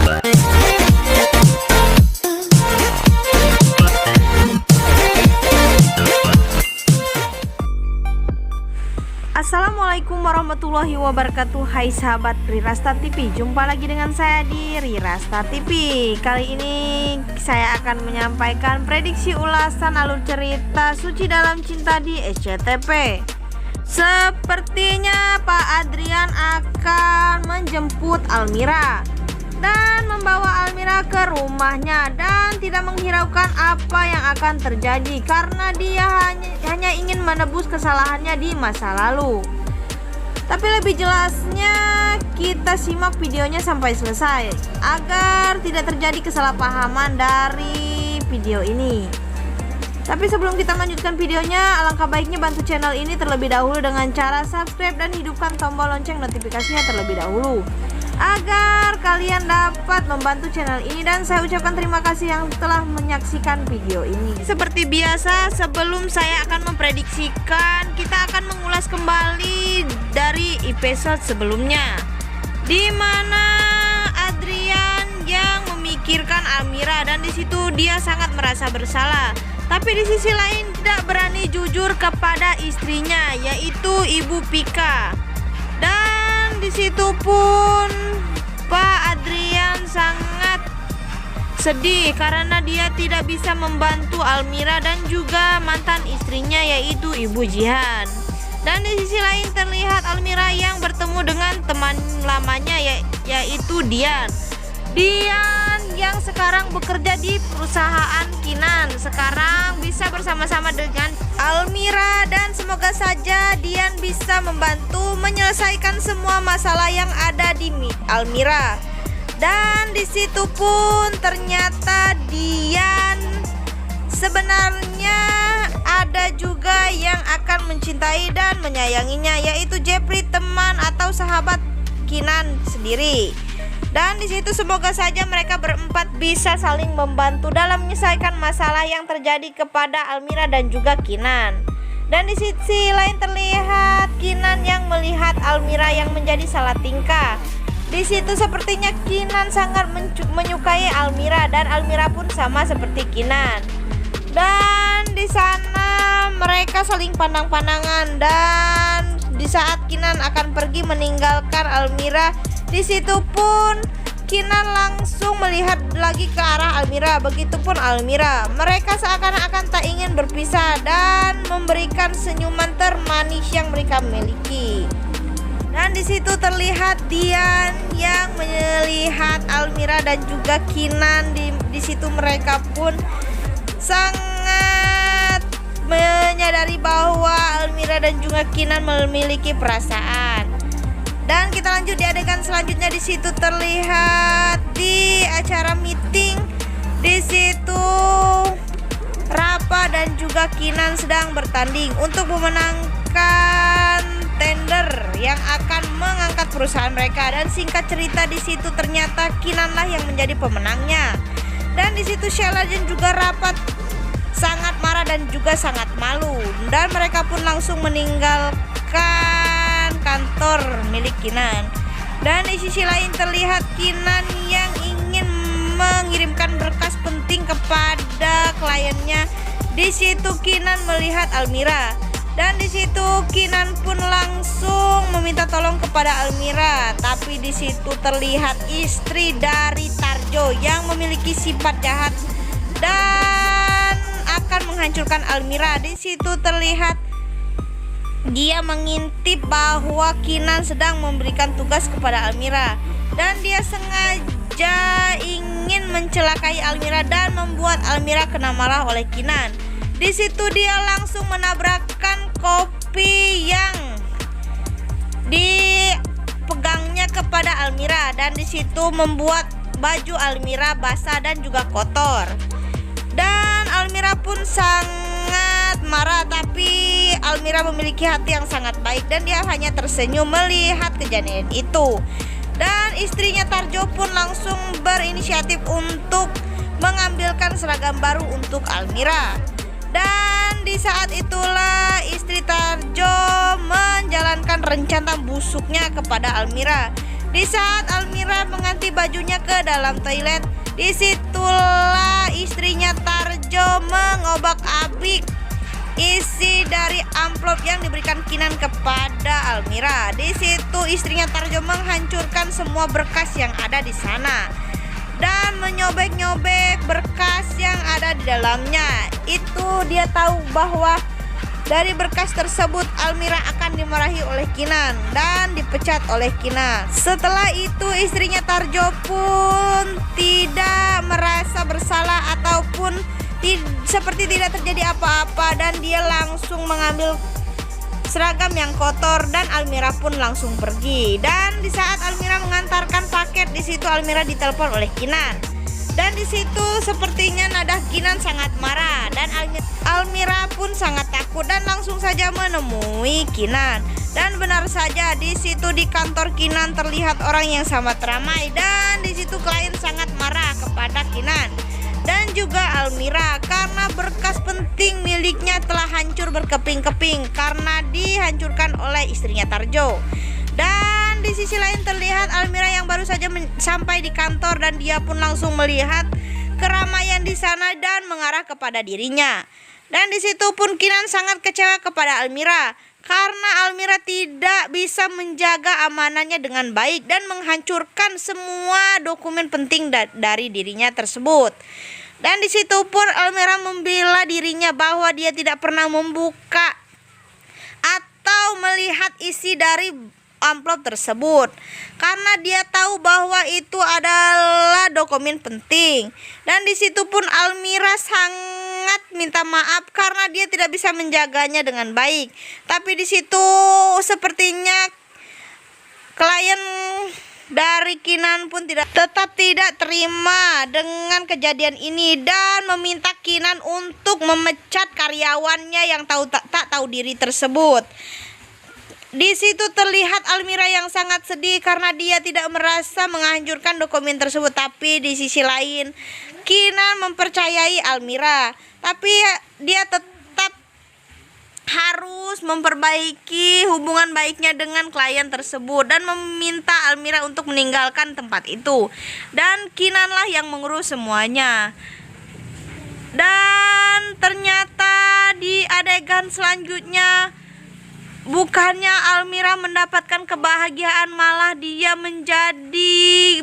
Assalamualaikum warahmatullahi wabarakatuh. Hai sahabat Rirasta TV, jumpa lagi dengan saya di Rirasta TV. Kali ini saya akan menyampaikan prediksi ulasan alur cerita Suci Dalam Cinta di SCTV. Sepertinya Pak Adrian akan menjemput Almira dan membawa Almira ke rumahnya dan tidak menghiraukan apa yang akan terjadi karena dia hanya ingin menebus kesalahannya di masa lalu. Tapi lebih jelasnya kita simak videonya sampai selesai agar tidak terjadi kesalahpahaman dari video ini. Tapi sebelum kita lanjutkan videonya, alangkah baiknya bantu channel ini terlebih dahulu dengan cara subscribe dan hidupkan tombol lonceng notifikasinya terlebih dahulu agar kalian dapat membantu channel ini, dan saya ucapkan terima kasih yang telah menyaksikan video ini. Seperti biasa, sebelum saya akan memprediksikan, kita akan mengulas kembali dari episode sebelumnya, di mana Adrian yang memikirkan Almira dan di situ dia sangat merasa bersalah. Tapi di sisi lain tidak berani jujur kepada istrinya, yaitu Ibu Pika. Dan di situ pun Pak Adrian sangat sedih karena dia tidak bisa membantu Almira dan juga mantan istrinya, yaitu Ibu Jihan. Dan di sisi lain terlihat Almira yang bertemu dengan teman lamanya, yaitu Dian yang sekarang bekerja di perusahaan Kinan. Sekarang bisa bersama-sama dengan Almira dan semoga saja Dian bisa membantu menyelesaikan semua masalah yang ada di Almira. Dan di situ pun ternyata Dian sebenarnya ada juga yang akan mencintai dan menyayanginya, yaitu Jeffrey, teman atau sahabat Kinan sendiri. Dan di situ semoga saja mereka berempat bisa saling membantu dalam menyelesaikan masalah yang terjadi kepada Almira dan juga Kinan. Dan di sisi lain terlihat Kinan yang melihat Almira yang menjadi salah tingkah. Di situ sepertinya Kinan sangat menyukai Almira dan Almira pun sama seperti Kinan. Dan di sana mereka saling pandang-pandangan, dan di saat Kinan akan pergi meninggalkan Almira, di situ pun Kinan langsung melihat lagi ke arah Almira. Begitupun Almira. Mereka seakan-akan tak ingin berpisah dan memberikan senyuman termanis yang mereka miliki. Dan di situ terlihat Dian yang melihat Almira dan juga Kinan. Di situ mereka pun sangat menyadari bahwa Almira dan juga Kinan memiliki perasaan. Dan kita lanjut di adegan selanjutnya. Di situ terlihat di acara meeting. Di situ Rapa dan juga Kinan sedang bertanding untuk memenangkan tender yang akan mengangkat perusahaan mereka. Dan singkat cerita di situ ternyata Kinanlah yang menjadi pemenangnya. Dan di situ Sheila dan juga Rapa sangat marah dan juga sangat malu. Dan mereka pun langsung meninggalkan kantor milik Kinan. Dan di sisi lain terlihat Kinan yang ingin mengirimkan berkas penting kepada kliennya. Di situ Kinan melihat Almira dan di situ Kinan pun langsung meminta tolong kepada Almira. Tapi di situ terlihat istri dari Tarjo yang memiliki sifat jahat dan akan menghancurkan Almira. Di situ terlihat dia mengintip bahwa Kinan sedang memberikan tugas kepada Almira dan dia sengaja ingin mencelakai Almira dan membuat Almira kena marah oleh Kinan. Di situ dia langsung menabrakkan kopi yang dipegangnya kepada Almira dan di situ membuat baju Almira basah dan juga kotor. Dan Almira pun sangat marah, tapi Almira memiliki hati yang sangat baik dan dia hanya tersenyum melihat kejadian itu. Dan istrinya Tarjo pun langsung berinisiatif untuk mengambilkan seragam baru untuk Almira. Dan di saat itulah istri Tarjo menjalankan rencana busuknya kepada Almira. Di saat Almira mengganti bajunya ke dalam toilet, disitulah istrinya Tarjo mengobak-abik isi dari amplop yang diberikan Kinan kepada Almira. Di situ istrinya Tarjo menghancurkan semua berkas yang ada di sana dan menyobek-nyobek berkas yang ada di dalamnya. Itu dia tahu bahwa dari berkas tersebut Almira akan dimarahi oleh Kinan dan dipecat oleh Kinan. Setelah itu istrinya Tarjo pun tidak merasa bersalah ataupun seperti tidak terjadi apa-apa, dan dia langsung mengambil seragam yang kotor dan Almira pun langsung pergi. Dan di saat Almira mengantarkan paket, di situ Almira ditelepon oleh Kinan. Dan di situ sepertinya nada Kinan sangat marah dan Almira pun sangat takut dan langsung saja menemui Kinan. Dan benar saja di situ di kantor Kinan terlihat orang yang sangat ramai, dan di situ klien sangat marah kepada Kinan dan juga Almira karena berkas penting miliknya telah hancur berkeping-keping karena dihancurkan oleh istrinya Tarjo. Dan di sisi lain terlihat Almira yang baru saja sampai di kantor dan dia pun langsung melihat keramaian di sana dan mengarah kepada dirinya. Dan di situ pun Kinan sangat kecewa kepada Almira karena Almira tidak bisa menjaga amanahnya dengan baik dan menghancurkan semua dokumen penting dari dirinya tersebut. Dan di situ pun Almira membela dirinya bahwa dia tidak pernah membuka atau melihat isi dari amplop tersebut karena dia tahu bahwa itu adalah dokumen penting. Dan di situ pun Almira sangat minta maaf karena dia tidak bisa menjaganya dengan baik. Tapi di situ sepertinya klien dari Kinan pun tetap tidak terima dengan kejadian ini dan meminta Kinan untuk memecat karyawannya yang tak tahu diri tersebut. Di situ terlihat Almira yang sangat sedih karena dia tidak merasa menghancurkan dokumen tersebut. Tapi di sisi lain Kinan mempercayai Almira, tapi dia tetap harus memperbaiki hubungan baiknya dengan klien tersebut dan meminta Almira untuk meninggalkan tempat itu. Dan Kinanlah yang mengurus semuanya. Dan ternyata di adegan selanjutnya bukannya Almira mendapatkan kebahagiaan, malah dia menjadi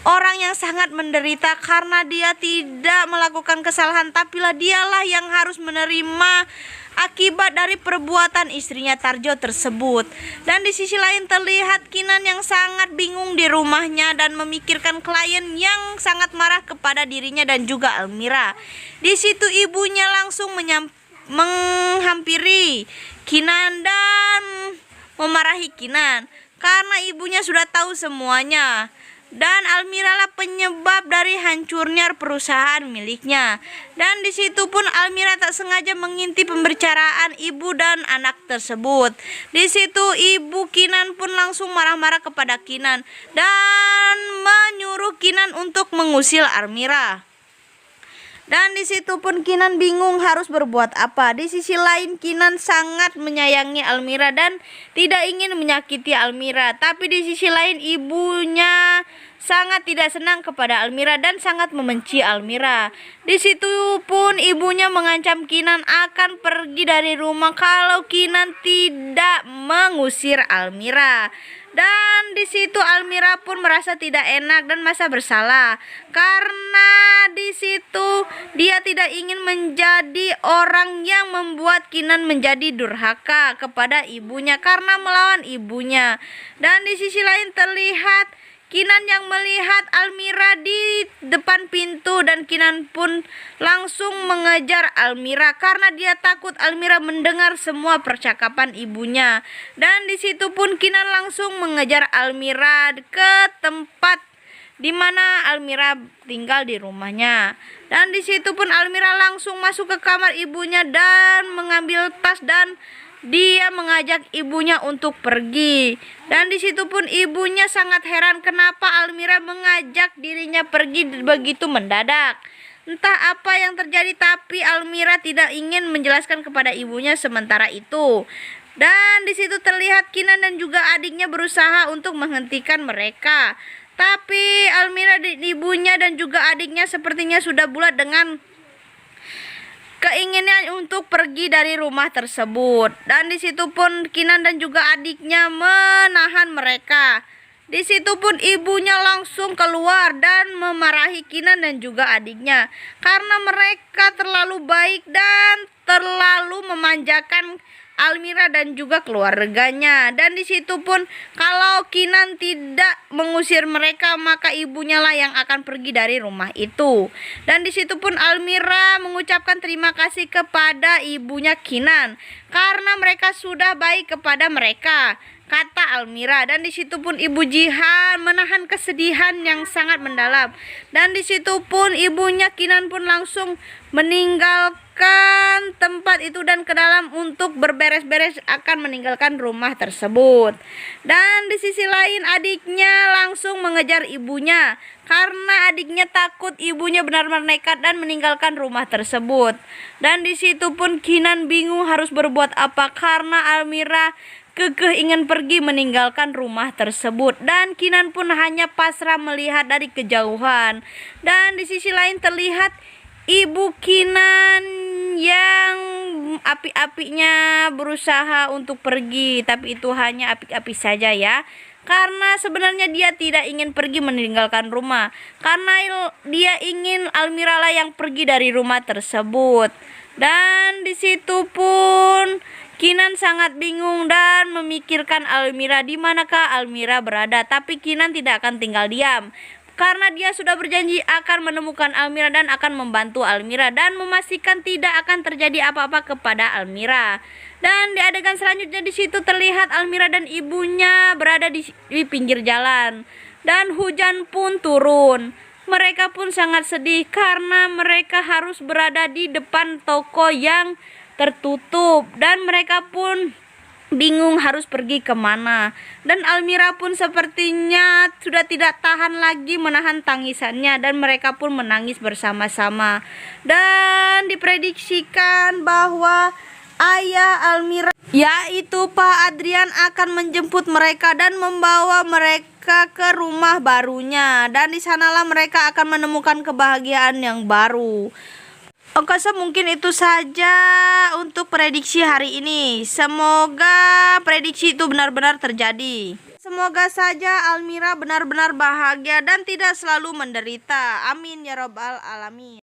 orang yang sangat menderita karena dia tidak melakukan kesalahan, tapilah dialah yang harus menerima akibat dari perbuatan istrinya Tarjo tersebut. Dan di sisi lain terlihat Kinan yang sangat bingung di rumahnya dan memikirkan klien yang sangat marah kepada dirinya dan juga Almira. Di situ ibunya langsung menghampiri Kinan dan memarahi Kinan karena ibunya sudah tahu semuanya. Dan Almira lah penyebab dari hancurnya perusahaan miliknya. Dan di situ pun Almira tak sengaja mengintip pembicaraan ibu dan anak tersebut. Di situ ibu Kinan pun langsung marah-marah kepada Kinan dan menyuruh Kinan untuk mengusir Almira. Dan di situ pun Kinan bingung harus berbuat apa. Di sisi lain Kinan sangat menyayangi Almira dan tidak ingin menyakiti Almira. Tapi di sisi lain ibunya sangat tidak senang kepada Almira dan sangat membenci Almira. Di situ pun ibunya mengancam Kinan akan pergi dari rumah kalau Kinan tidak mengusir Almira. Dan di situ Almira pun merasa tidak enak dan merasa bersalah karena di situ dia tidak ingin menjadi orang yang membuat Kinan menjadi durhaka kepada ibunya karena melawan ibunya. Dan di sisi lain terlihat Kinan yang melihat Almira di depan pintu dan Kinan pun langsung mengejar Almira karena dia takut Almira mendengar semua percakapan ibunya. Dan di situ pun Kinan langsung mengejar Almira ke tempat di mana Almira tinggal di rumahnya. Dan di situ pun Almira langsung masuk ke kamar ibunya dan mengambil tas dan dia mengajak ibunya untuk pergi. Dan di situ pun ibunya sangat heran kenapa Almira mengajak dirinya pergi begitu mendadak. Entah apa yang terjadi, tapi Almira tidak ingin menjelaskan kepada ibunya sementara itu. Dan di situ terlihat Kinan dan juga adiknya berusaha untuk menghentikan mereka. Tapi Almira, ibunya dan juga adiknya sepertinya sudah bulat dengan keinginan untuk pergi dari rumah tersebut. Dan di situ pun Kinan dan juga adiknya menahan mereka. Di situ pun ibunya langsung keluar dan memarahi Kinan dan juga adiknya karena mereka terlalu baik dan terlalu memanjakan Almira dan juga keluarganya. Dan di situ pun kalau Kinan tidak mengusir mereka, maka ibunya lah yang akan pergi dari rumah itu. Dan di situ pun Almira mengucapkan terima kasih kepada ibunya Kinan karena mereka sudah baik kepada mereka, kata Almira. Dan di situ pun Ibu Jihan menahan kesedihan yang sangat mendalam. Dan di situ pun ibunya Kinan pun langsung meninggalkan tempat itu dan ke dalam untuk berberes-beres akan meninggalkan rumah tersebut. Dan di sisi lain adiknya langsung mengejar ibunya karena adiknya takut ibunya benar-benar nekat dan meninggalkan rumah tersebut. Dan di situ pun Kinan bingung harus berbuat apa karena Almira kekeh ingin pergi meninggalkan rumah tersebut. Dan Kinan pun hanya pasrah melihat dari kejauhan. Dan di sisi lain terlihat ibu Kinan yang api-apinya berusaha untuk pergi, tapi itu hanya api-api saja ya. Karena sebenarnya dia tidak ingin pergi meninggalkan rumah, karena dia ingin Almira lah yang pergi dari rumah tersebut. Dan di situ pun Kinan sangat bingung dan memikirkan Almira, di manakah Almira berada. Tapi Kinan tidak akan tinggal diam karena dia sudah berjanji akan menemukan Almira dan akan membantu Almira dan memastikan tidak akan terjadi apa-apa kepada Almira. Dan di adegan selanjutnya di situ terlihat Almira dan ibunya berada di pinggir jalan dan hujan pun turun. Mereka pun sangat sedih karena mereka harus berada di depan toko yang tertutup dan mereka pun bingung harus pergi kemana. Dan Almira pun sepertinya sudah tidak tahan lagi menahan tangisannya dan mereka pun menangis bersama-sama. Dan diprediksikan bahwa ayah Almira, yaitu Pak Adrian, akan menjemput mereka dan membawa mereka ke rumah barunya. Dan di sanalah mereka akan menemukan kebahagiaan yang baru. Oke, mungkin itu saja untuk prediksi hari ini. Semoga prediksi itu benar-benar terjadi. Semoga saja Almira benar-benar bahagia dan tidak selalu menderita. Amin ya robbal alamin.